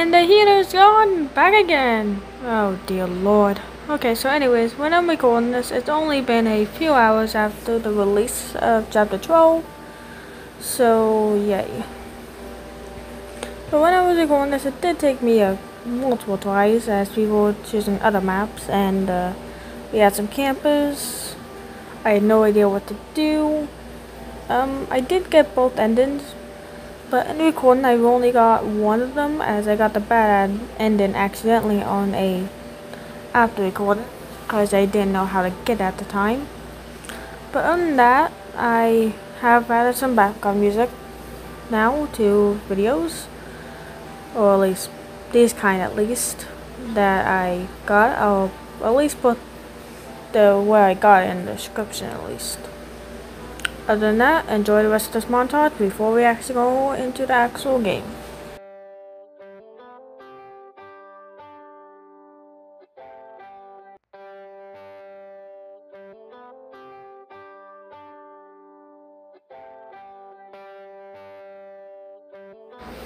And the heater's gone back again. Oh dear lord. Okay, so anyways, when I'm recording this, it's only been a few hours after the release of chapter 12. So yay. But when I was recording this, it did take me multiple tries as people were choosing other maps, and we had some campers. I had no idea what to do. I did get both endings, but in recording I've only got one of them, as I got the bad ending accidentally on a after recording because I didn't know how to get at the time. But other than that, I have added some background music now to videos, or at least these kind at least that I got. I'll at least put the where I got it in the description at least. Other than that, enjoy the rest of this montage before we actually go into the actual game.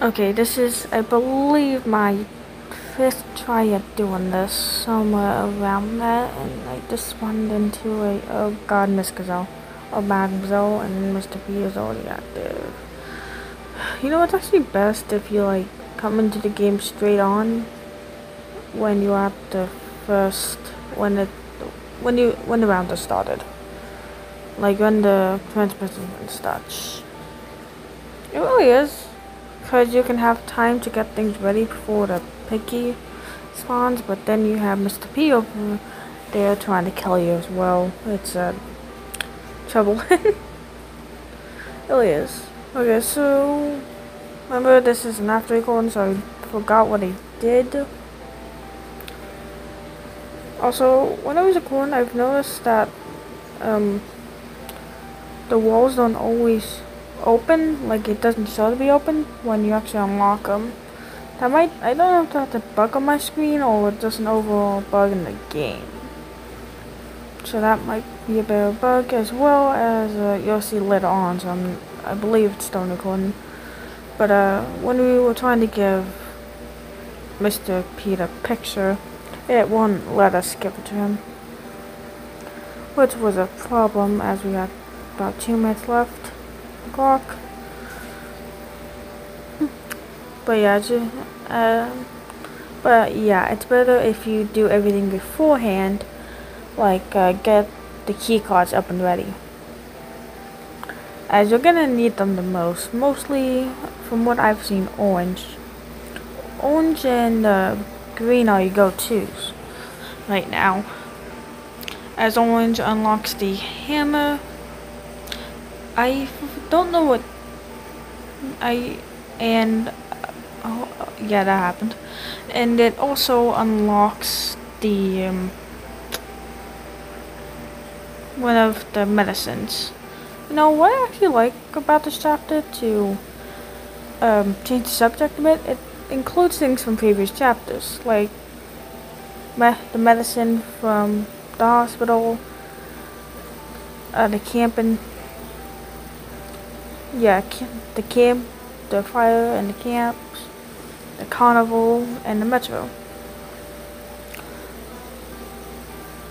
Okay, this is, I believe, my 5th try at doing this, somewhere around that, and I just spawned into a, oh god, Miss Gazelle, a Mademoiselle, and Mr. P is already active. You know, it's actually best if you like come into the game straight on when you have the first, when the round has started, like when the transmission starts. It really is. Because you can have time to get things ready before the Piggy spawns, but then you have Mr. P over there trying to kill you as well. It's trouble. It really is. Okay, so remember this is an after recording, so I forgot what I did. Also, when I was recording, I've noticed that the walls don't always open, like it doesn't show to be open when you actually unlock them. That might, I don't know if that's a bug on my screen or just an overall bug in the game. So that might be a bit of a bug, as well as you'll see later on, so I believe it's still recording. But when we were trying to give Mr. P the picture, it wouldn't let us give it to him, which was a problem as we had about 2 minutes left. Clock. But yeah, it's better if you do everything beforehand, like get the key cards up and ready, as you're gonna need them the most. Mostly, from what I've seen, orange and green are your go-tos right now, as orange unlocks the hammer. I don't know what oh yeah, that happened, and it also unlocks the one of the medicines. You know what I actually like about this chapter, to change the subject a bit, it includes things from previous chapters, like the medicine from the hospital, the camping. Yeah, the camp, the fire and the camps, the carnival, and the metro.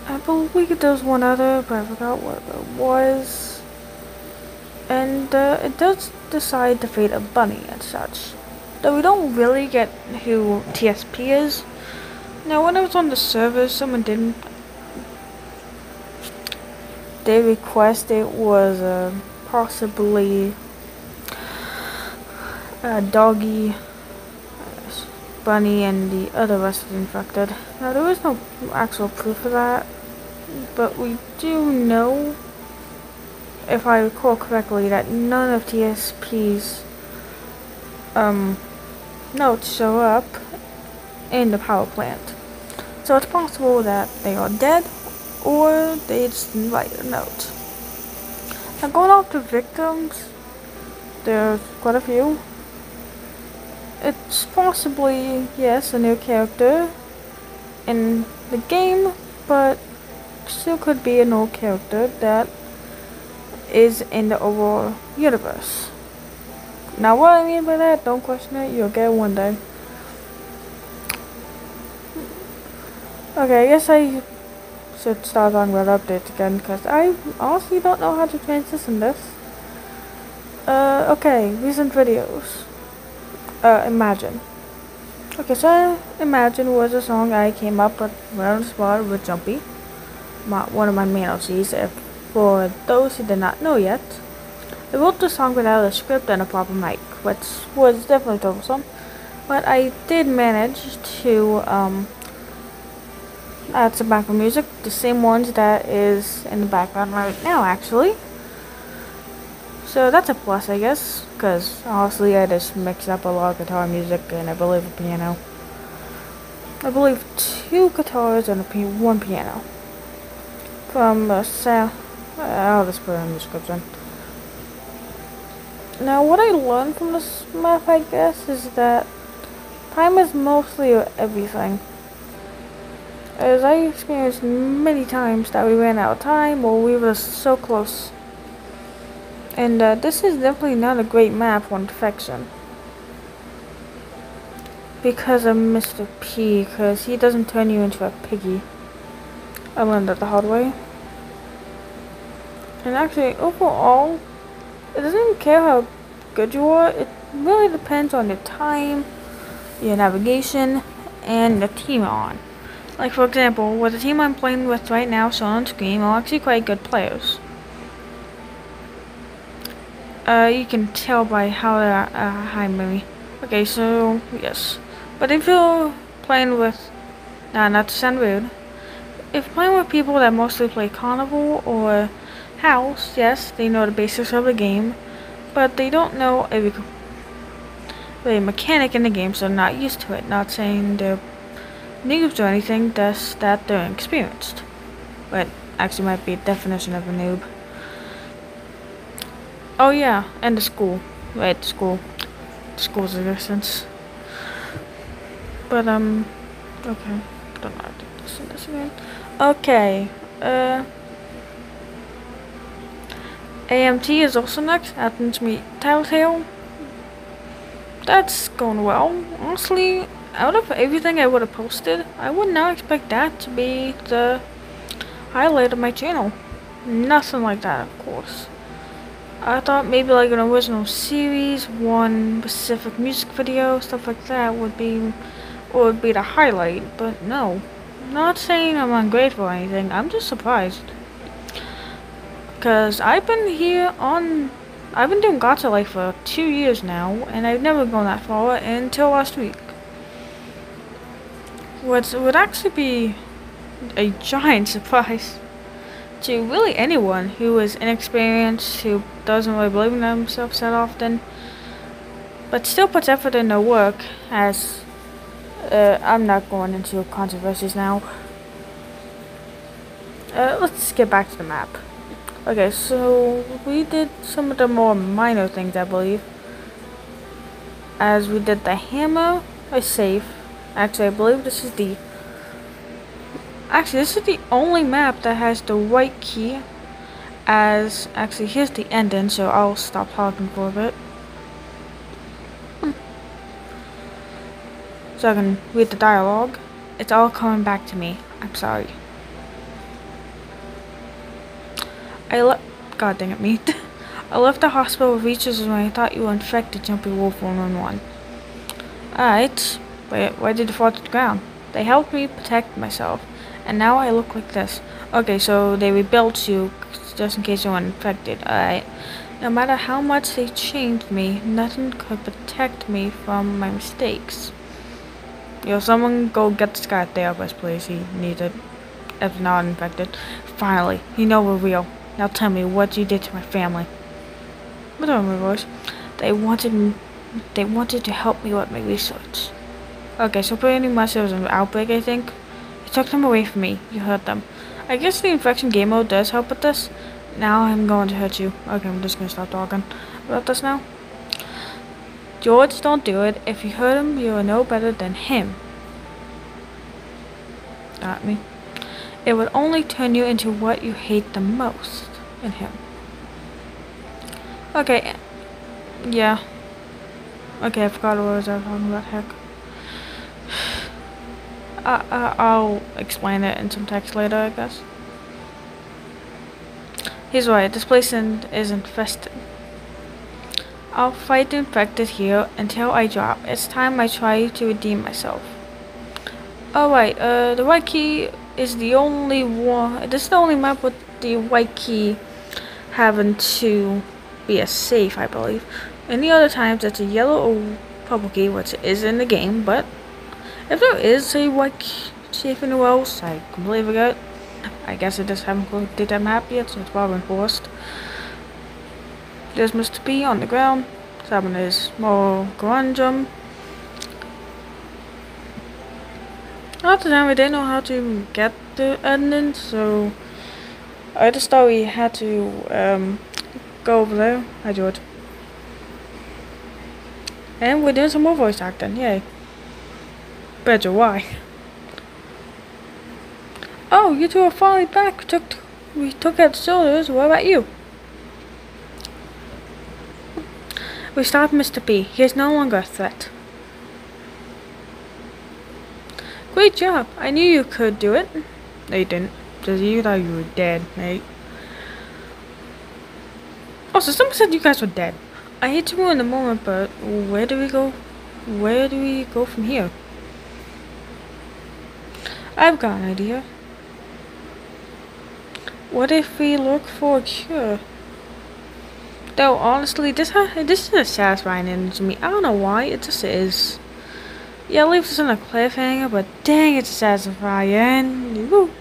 I believe there was one other, but I forgot what it was. And it does decide the fate of Bunny and such, though we don't really get who TSP is. Now, when I was on the server, someone they request it was possibly Doggy, Bunny, and the other rest is infected. Now, there is no actual proof of that, but we do know, if I recall correctly, that none of TSP's notes show up in the power plant. So it's possible that they are dead, or they just didn't write a note. Now, going off the victims, there's quite a few. It's possibly, yes, a new character in the game, but still could be an old character that is in the overall universe. Now, what I mean by that, don't question it, you'll get it one day. Okay, I guess I should start talking about updates again because I honestly don't know how to transition this. Okay, recent videos. Imagine. Okay, so Imagine was a song I came up with right on the spot with Jumpy, one of my main OCs. If for those who did not know yet, I wrote the song without a script and a proper mic, which was definitely troublesome. But I did manage to add some background music, the same ones that is in the background right now, actually. So that's a plus, I guess, because honestly, I just mixed up a lot of guitar music and I believe a piano. I believe 2 guitars and one piano. From I'll just put it in the description. Now, what I learned from this map, I guess, is that time is mostly everything. As I experienced many times that we ran out of time or we were so close. And this is definitely not a great map on perfection. Because of Mr. P, because he doesn't turn you into a piggy. I learned that the hard way. And actually, overall, it doesn't care how good you are. It really depends on your time, your navigation, and the team you're on. Like, for example, with the team I'm playing with right now, shown on screen, are actually quite good players. You can tell by how they're high maybe. Okay, so, yes. But if you're playing with, not to sound rude, if playing with people that mostly play Carnival or House, yes, they know the basics of the game, but they don't know every mechanic in the game, so they're not used to it. Not saying they're noobs or anything, just that they're inexperienced. But actually might be a definition of a noob. Oh yeah, and the school. Right, the school. The school's existence. But, okay. Don't know how to do this again. Okay, AMT is also next. Happens to meet Telltale. That's going well. Honestly, out of everything I would have posted, I would not expect that to be the highlight of my channel. Nothing like that, of course. I thought maybe like an original series, one specific music video, stuff like that would be the highlight, but no. Not saying I'm ungrateful or anything, I'm just surprised. Because I've been doing Gacha Life for 2 years now, and I've never gone that far until last week. Which would actually be a giant surprise to really anyone who is inexperienced, who doesn't really believe in themselves that often, but still puts effort in their work, as I'm not going into controversies now. Let's get back to the map. Okay, so we did some of the more minor things, I believe. As we did the hammer, a safe. Actually, I believe this is the only map that has the right key. As, actually, here's the ending, so I'll stop talking for a bit. So I can read the dialogue. It's all coming back to me. I'm sorry. God dang it, me. I left the hospital with reaches when I thought you were infected, Jumpy Wolf 111. Alright, but why did you fall to the ground? They helped me protect myself, and now I look like this. Okay, so they rebuilt you just in case you were infected. Alright. No matter how much they changed me, nothing could protect me from my mistakes. Yo, someone go get this guy a therapist, please. He needs it. If not infected. Finally, you know we're real. Now tell me what you did to my family. What are my voice? They wanted to help me with my research. Okay, so pretty much there was an outbreak, I think. You took them away from me. You hurt them. I guess the infection game mode does help with this. Now I'm going to hurt you. Okay, I'm just gonna stop talking about this now. George, don't do it. If you hurt him, you are no better than him. Not me. It would only turn you into what you hate the most in him. Okay. Yeah. Okay, I forgot what I was talking about. Heck. I'll explain it in some text later, I guess. He's right, this place is infested. I'll fight the infected here until I drop. It's time I try to redeem myself. Alright, the white key is the only one. This is the only map with the white key having to be a safe, I believe. Any other times it's a yellow or purple key, which is in the game, but if there is a white key safe anywhere else, I completely forgot. I guess I just haven't completed that map yet, so it's probably enforced. There's Mr. P on the ground, having his small conundrum. At the time, we didn't know how to get the ending, so I just thought we had to go over there. Hi, George. And we're doing some more voice acting, yay. Better, why? Oh, you two are finally back. We took out the soldiers. What about you? We stopped Mr. P. He is no longer a threat. Great job. I knew you could do it. No, you didn't. Just you thought you were dead, mate. Also, someone said you guys were dead. I hate to ruin the moment, but where do we go? Where do we go from here? I've got an idea. What if we look for a cure? Though honestly, this is a satisfying ending to me. I don't know why, it just is. Yeah, it leaves us on a cliffhanger, but dang, it's satisfying. Woo.